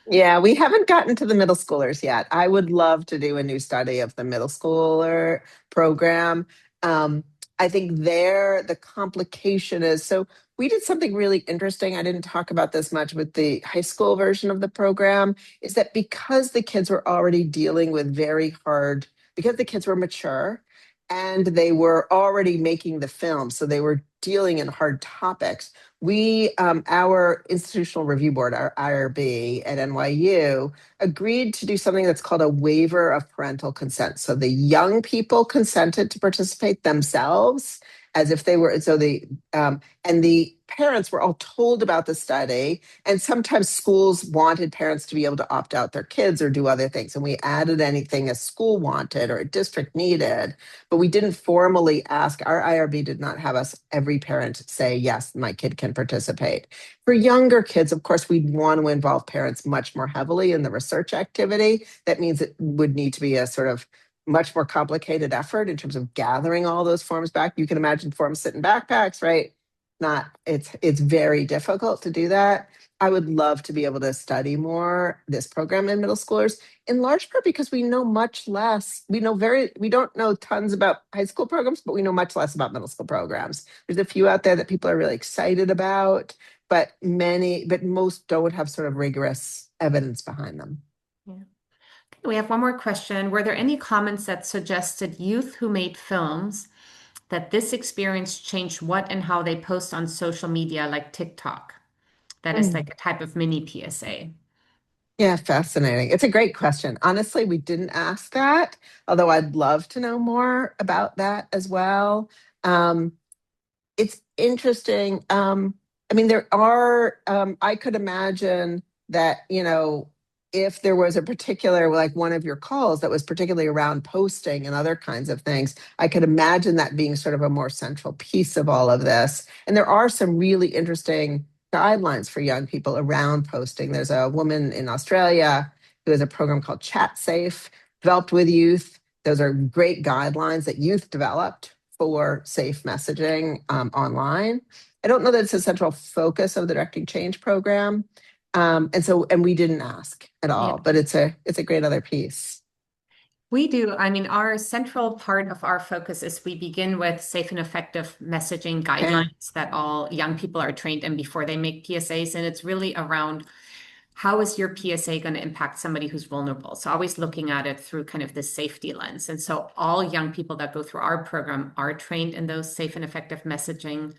Yeah, we haven't gotten to the middle schoolers yet. I would love to do a new study of the middle schooler program. Um, I think there the complication is, so we did something really interesting. I didn't talk about this much with the high school version of the program, is that because the kids were already dealing with very hard, because the kids were mature and they were already making the film, so they were dealing in hard topics. We, our institutional review board, our IRB at NYU, agreed to do something that's called a waiver of parental consent. So the young people consented to participate themselves as if they were, and the parents were all told about the study. And sometimes schools wanted parents to be able to opt out their kids or do other things. And we added anything a school wanted or a district needed, but we didn't formally ask. Our IRB did not have us, every parent, say, yes, my kid can participate. For younger kids, of course, we'd want to involve parents much more heavily in the research activity. That means it would need to be a sort of much more complicated effort in terms of gathering all those forms back. You can imagine forms sit in backpacks, right? It's very difficult to do that. I would love to be able to study more this program in middle schoolers, in large part because we know much less. We don't know tons about high school programs, but we know much less about middle school programs. There's a few out there that people are really excited about, but most don't have sort of rigorous evidence behind them. Yeah. We have one more question. Were there any comments that suggested youth who made films that this experience changed what and how they post on social media like TikTok? That is like a type of mini PSA. Yeah, fascinating. It's a great question. Honestly, we didn't ask that, although I'd love to know more about that as well. Um, it's interesting. I mean, there are, I could imagine that, if there was a particular, like one of your calls that was particularly around posting and other kinds of things, I could imagine that being sort of a more central piece of all of this. And there are some really interesting guidelines for young people around posting. There's a woman in Australia who has a program called Chat Safe, developed with youth. Those are great guidelines that youth developed for safe messaging online. I don't know that it's a central focus of the Directing Change program. And we didn't ask at all, but it's a great other piece. We do. I mean, our central part of our focus is we begin with safe and effective messaging guidelines that all young people are trained in before they make PSAs. And it's really around how is your PSA going to impact somebody who's vulnerable? So always looking at it through kind of the safety lens. And so all young people that go through our program are trained in those safe and effective messaging.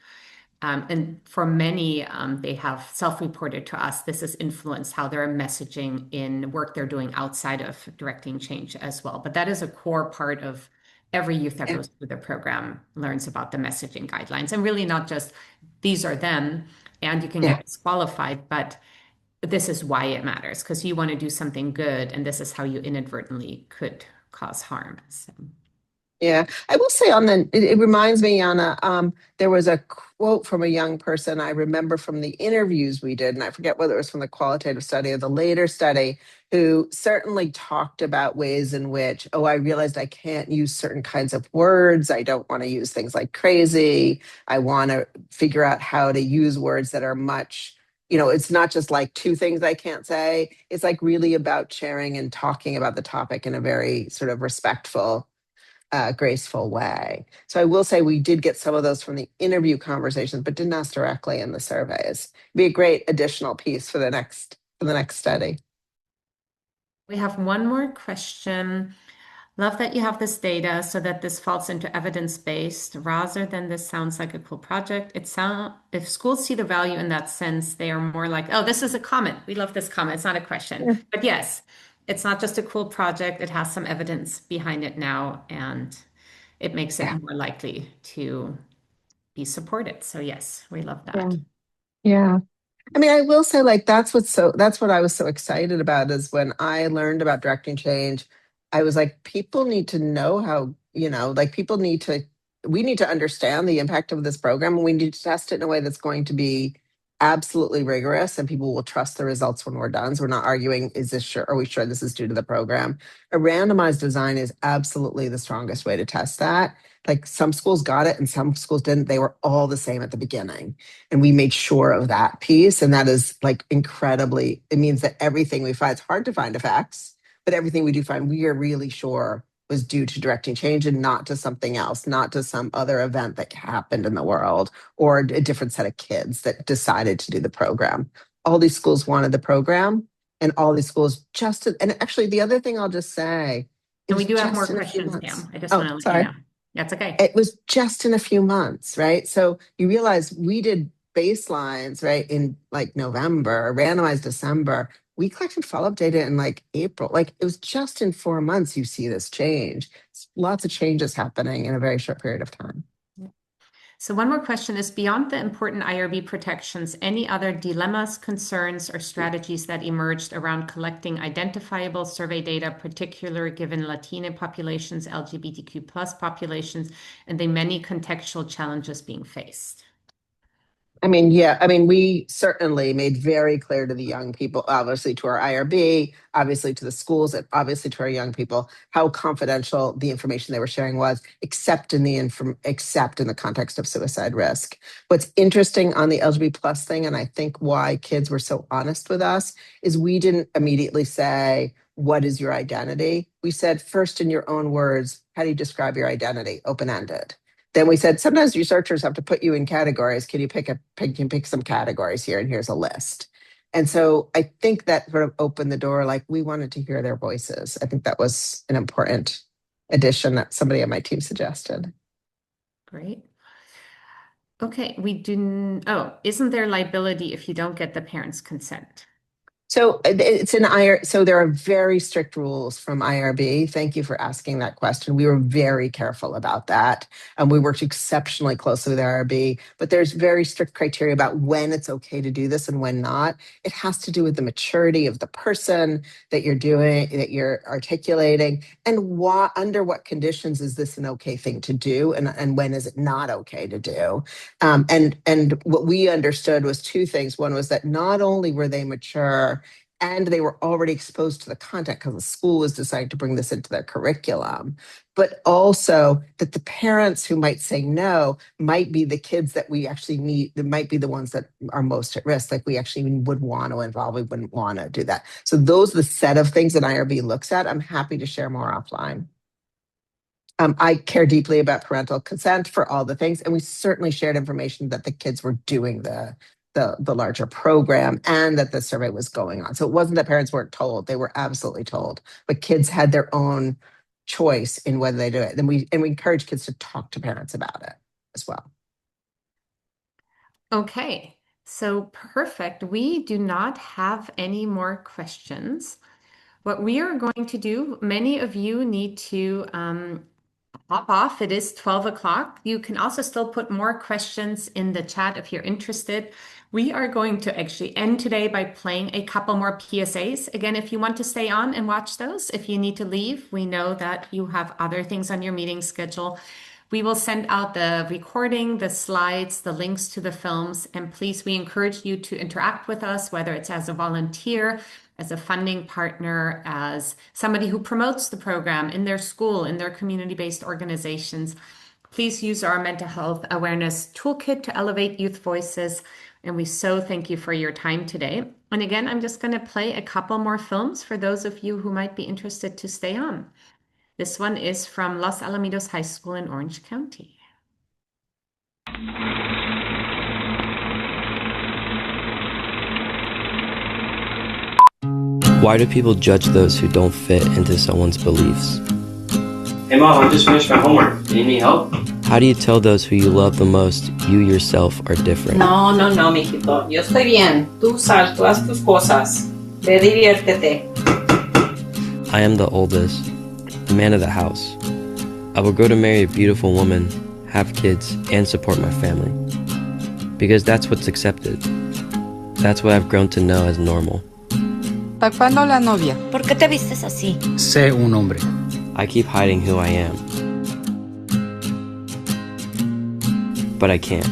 And for many, they have self-reported to us, this has influenced how they're messaging in work they're doing outside of Directing Change as well. But that is a core part of every youth that Yeah. goes through the program learns about the messaging guidelines, and really not just these are them and you can Yeah. get disqualified, but this is why it matters because you want to do something good and this is how you inadvertently could cause harm. So. Yeah, I will say it reminds me, Anna, there was a quote from a young person I remember from the interviews we did, and I forget whether it was from the qualitative study or the later study, who certainly talked about ways in which, oh, I realized I can't use certain kinds of words. I don't want to use things like crazy. I want to figure out how to use words that are much, it's not just like two things I can't say. It's like really about sharing and talking about the topic in a very sort of respectful graceful way. So I will say we did get some of those from the interview conversations, but didn't ask directly in the surveys. Be a great additional piece for the next study. We have one more question. Love that you have this data so that this falls into evidence-based rather than this sounds like a cool project. If schools see the value in that sense, they are more like, oh, this is a comment. We love this comment. It's not a question. Yeah. But yes, it's not just a cool project. It has some evidence behind it now, and it makes it more likely to be supported. So yes, we love Yeah. that. Yeah. I mean, I will say, like, that's what I was so excited about is when I learned about directing change, I was like, people need to know how, like we need to understand the impact of this program and we need to test it in a way that's going to be absolutely rigorous and people will trust the results when we're done. So we're not arguing, are we sure this is due to the program? A randomized design is absolutely the strongest way to test that. Like some schools got it and some schools didn't. They were all the same at the beginning. And we made sure of that piece. And that is like it means that everything we find, it's hard to find effects, but everything we do find, we are really sure was due to directing change and not to something else, not to some other event that happened in the world or a different set of kids that decided to do the program. All these schools wanted the program and all these schools and actually the other thing I'll just say, and we do have more questions, Pam. I just want to let sorry. you know. That's okay. It was just in a few months, right? So you realize we did baselines, right, in like November, randomized December. We collected follow-up data in like April. Like it was just in 4 months you see this change. Lots of changes happening in a very short period of time. So one more question is, beyond the important IRB protections, any other dilemmas, concerns, or strategies that emerged around collecting identifiable survey data, particularly given Latina populations, LGBTQ plus populations, and the many contextual challenges being faced? I mean, yeah, we certainly made very clear to the young people, obviously to our IRB, obviously to the schools, and obviously to our young people, how confidential the information they were sharing was, except in the context of suicide risk. What's interesting on the LGBT plus thing, and I think why kids were so honest with us, is we didn't immediately say, what is your identity? We said, first, in your own words, how do you describe your identity? Open-ended. Then we said, sometimes researchers have to put you in categories. Can you pick some categories here? And here's a list. And so I think that sort of opened the door. Like we wanted to hear their voices. I think that was an important addition that somebody on my team suggested. Great. Okay, isn't there liability if you don't get the parents' consent? So so there are very strict rules from IRB. Thank you for asking that question. We were very careful about that. And we worked exceptionally closely with IRB, but there's very strict criteria about when it's okay to do this and when not. It has to do with the maturity of the person that you're articulating, and under what conditions is this an okay thing to do, and when is it not okay to do. And what we understood was two things. One was that not only were they mature, and they were already exposed to the content because the school was deciding to bring this into their curriculum, but also that the parents who might say no might be the kids that we actually need, that might be the ones that are most at risk, like we actually would want to involve, we wouldn't want to do that. So those are the set of things that IRB looks at. I'm happy to share more offline. I care deeply about parental consent for all the things, and we certainly shared information that the kids were doing the larger program and that the survey was going on. So it wasn't that parents weren't told, they were absolutely told, but kids had their own choice in whether they do it. And we encourage kids to talk to parents about it as well. Okay, so perfect. We do not have any more questions. What we are going to do, many of you need to hop off. It is 12 o'clock. You can also still put more questions in the chat if you're interested. We are going to actually end today by playing a couple more PSAs. Again, if you want to stay on and watch those, if you need to leave, we know that you have other things on your meeting schedule. We will send out the recording, the slides, the links to the films, and please, we encourage you to interact with us, whether it's as a volunteer, as a funding partner, as somebody who promotes the program in their school, in their community-based organizations. Please use our mental health awareness toolkit to elevate youth voices. And we so thank you for your time today. And again, I'm just going to play a couple more films for those of you who might be interested to stay on. This one is from Los Alamitos High School in Orange County. Why do people judge those who don't fit into someone's beliefs? Hey Mom, I just finished my homework. Do you need help? How do you tell those who you love the most you yourself are different? No, mijito. Yo estoy bien. Tú sal, tú haz tus cosas. Ve, diviértete. I am the oldest, the man of the house. I will grow to marry a beautiful woman, have kids, and support my family. Because that's what's accepted. That's what I've grown to know as normal. ¿Para cuándo la novia? ¿Por qué te vistes así? Sé un hombre. I keep hiding who I am. But I can't.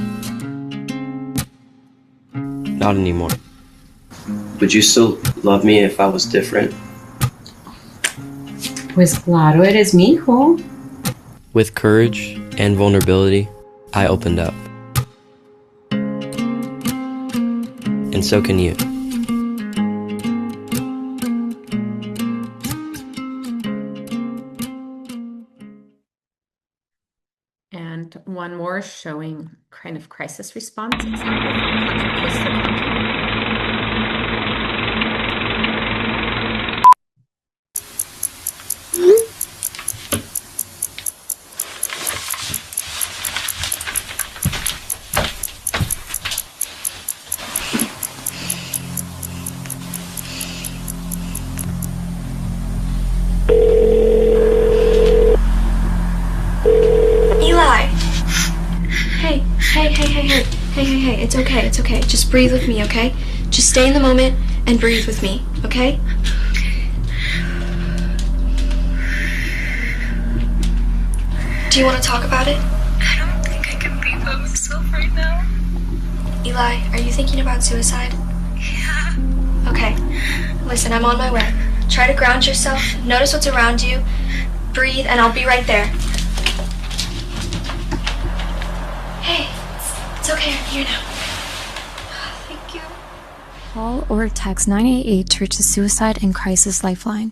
Not anymore. Would you still love me if I was different? Pues claro, eres mi hijo. With courage and vulnerability, I opened up. And so can you. And one more showing kind of crisis response example from Contra Costa County. Hey, it's okay. Just breathe with me, okay? Just stay in the moment and breathe with me, okay? Do you want to talk about it? I don't think I can be by myself right now. Eli, are you thinking about suicide? Yeah. Okay, listen, I'm on my way. Try to ground yourself, notice what's around you, breathe, and I'll be right there. Hey, it's okay, I'm here now. Thank you. Call or text 988 to reach the Suicide and Crisis Lifeline.